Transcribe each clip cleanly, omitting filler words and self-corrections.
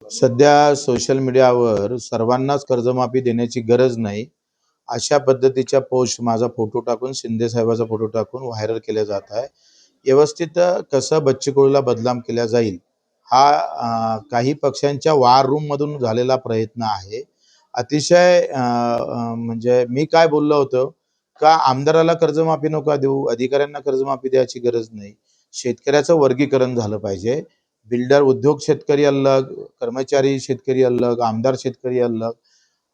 सध्या सोशल मीडियावर सर्वांनाच कर्जमाफी देण्याची गरज नाही, अशा पद्धतीच्या पोस्ट माझा फोटो टाकून, शिंदे साहेबाचा फोटो टाकून व्हायरल केल्या जात आहे. व्यवस्थित कसं बच्चू कडूला बदनाम केला जाईल, हा काही पक्षांच्या वॉर रूममधून झालेला प्रयत्न आहे. अतिशय म्हणजे मी काय बोललो होतो का आमदाराला कर्जमाफी नका देऊ, अधिकाऱ्यांना कर्जमाफी द्यायची गरज नाही. शेतकऱ्याचं वर्गीकरण झालं पाहिजे. बिल्डर उद्योग शेतकरी अलग, कर्मचारी शेतकरी अलग, आमदार शेतकरी अलग,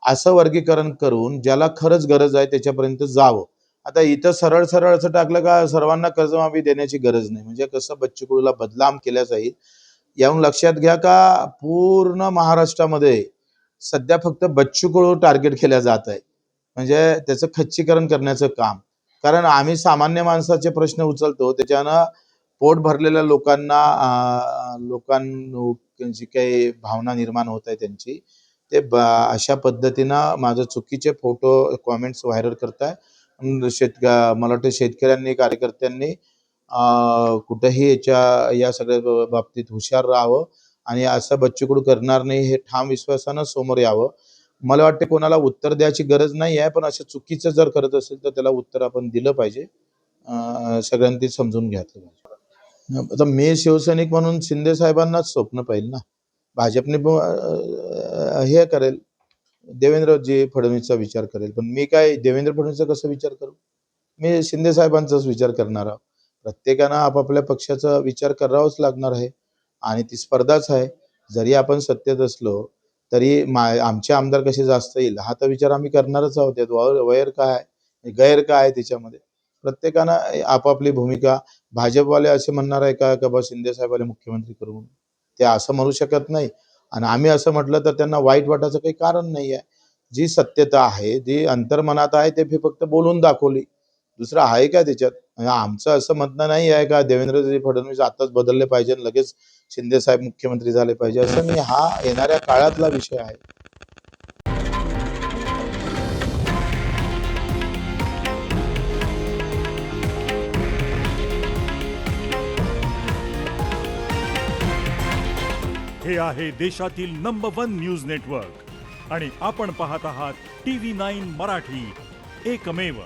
असं वर्गीकरण करून ज्याला खरंच गरज आहे त्याच्यापर्यंत जावं. आता इथं सरळ सरळ असं टाकलं का सर्वांना कर्जमाफी देण्याची गरज नाही, म्हणजे कसं बच्चू कडूला बदनाम केल्या जाईल. यावरून लक्षात घ्या का पूर्ण महाराष्ट्रामध्ये सध्या फक्त बच्चू कडू टार्गेट केल्या जात आहे, म्हणजे त्याचं खच्चीकरण करण्याचं काम. कारण आम्ही सामान्य माणसाचे प्रश्न उचलतो, त्याच्यानं पोट भरलेल्या लोकांना लोकांची काही भावना निर्माण होत आहे त्यांची, ते अशा पद्धतीनं माझं चुकीचे फोटो कॉमेंट्स व्हायरल करताय. मला वाटतं शेतकऱ्यांनी, कार्यकर्त्यांनी कुठेही या सगळ्या बाबतीत हुशार राहावं आणि असं बच्चू कडू करणार नाही हे ठाम विश्वासानं समोर यावं. मला वाटते कोणाला उत्तर द्यायची गरज नाही आहे, पण असं चुकीचं जर करत असेल तर त्याला उत्तर आपण दिलं पाहिजे. सगळ्यांनी समजून घ्यायचं पाहिजे. आता मी शिवसैनिक म्हणून शिंदे साहेबांनाच स्वप्न पाहिजे ना. भाजपने हे करेल, देवेंद्रजी फडणवीसचा विचार करेल, पण मी काय देवेंद्र फडणवीसचा कसा विचार करू? मी शिंदे साहेबांचाच विचार करणार आहोत. प्रत्येकानं आपापल्या पक्षाचा विचार करावाच लागणार आहे आणि ती स्पर्धाच आहे. जरी आपण सत्तेत असलो तरी आमचे आमदार कसे जास्त येईल हा तर विचार आम्ही करणारच आहोत. त्यात वैर काय, गैर काय आहे त्याच्यामध्ये? प्रत्येकानं आपापली भूमिका. भाजपवाले असे म्हणणार आहे का बा शिंदे साहेबाला मुख्यमंत्री करू म्हणून? ते असं म्हणू शकत नाही आणि आम्ही असं म्हटलं तर त्यांना वाईट वाटायचं काही कारण नाही आहे. जी सत्यता आहे, जी अंतर्मनात आहे, ते फक्त बोलून दाखवली. दुसरं आहे का त्याच्यात? आमचं असं म्हणणं नाही आहे का देवेंद्रजी फडणवीस आताच बदलले पाहिजे, लगेच शिंदे साहेब मुख्यमंत्री झाले पाहिजे, असं नाही. हा येणाऱ्या काळातला विषय आहे. हे आहे देशातील नंबर 1 न्यूज नेटवर्क आणि आपण पाहत आहात TV9 मराठी, एकमेव.